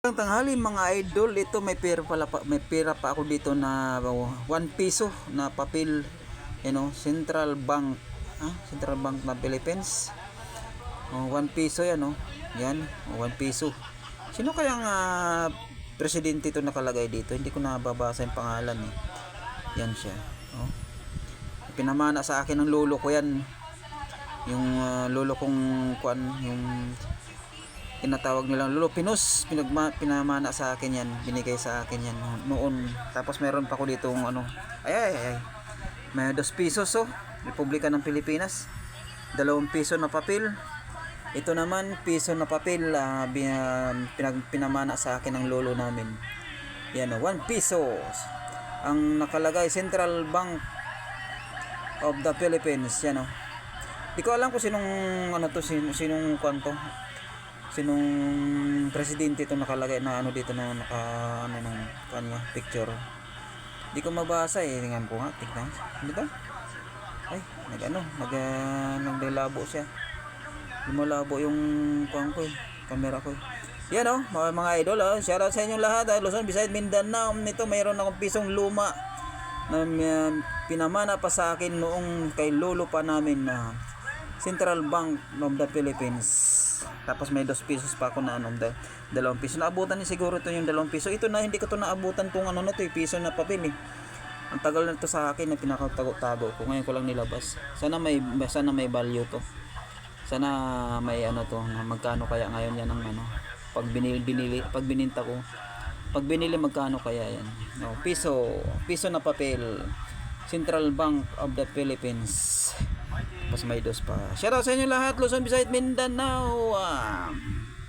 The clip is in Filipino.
Ang tanghali mga idol, ito may pera pala may pera pa ako dito na 1 piso na papel, Central Bank, Central Bank ng Philippines. 1 piso yan, Yan, 1 piso. Sino kayang presidente ito nakalagay dito? Hindi ko nababasa yung pangalan eh. Yan siya, Pinamana sa akin ng lolo ko yan. Yung lolo kong yung tinatawag nilang Lolo Pinos, pinamana sa akin yan, binigay sa akin yan noon. Tapos meron pa ako dito may 2 pisos, Republika ng Pilipinas, 2 piso na papel. Ito naman piso na papel, pinamana sa akin ng lolo namin. Yan, 1 pesos ang nakalagay, Central Bank of the Philippines. Yan, di ko alam kung sinong kwanto, sinong presidente ito nakalagay na dito na ng kanya picture. Di ko mabasa eh. Tingnan ko nga, tignan. Ano ba? Ay, naglalabo siya. Lumalabo yung camera ko. Yan mga idol, shoutout sa inyong lahat. Luzon, Visayas, Mindanao. Nito mayroon akong pisong luma na pinamana pa sa akin noong kay lolo pa namin na Central Bank of the Philippines. Tapos may 2 pesos pa ako na 2 piso. Naabutan ni siguro ito yung 2 piso. Ito na hindi ko to naabutan tong piso na papel eh. Ang tagal na to sa akin na pinakatago-tago ko. Ngayon ko lang nilabas. Sana may value to. Sana may to, na magkano kaya ngayon yan ang pag bininta ko. Pag binili magkano kaya yan? Piso na papel. Central Bank of the Philippines. Tapos may 2 pa. Shoutout sa inyo lahat, Luzon, Visayas, Mindanao.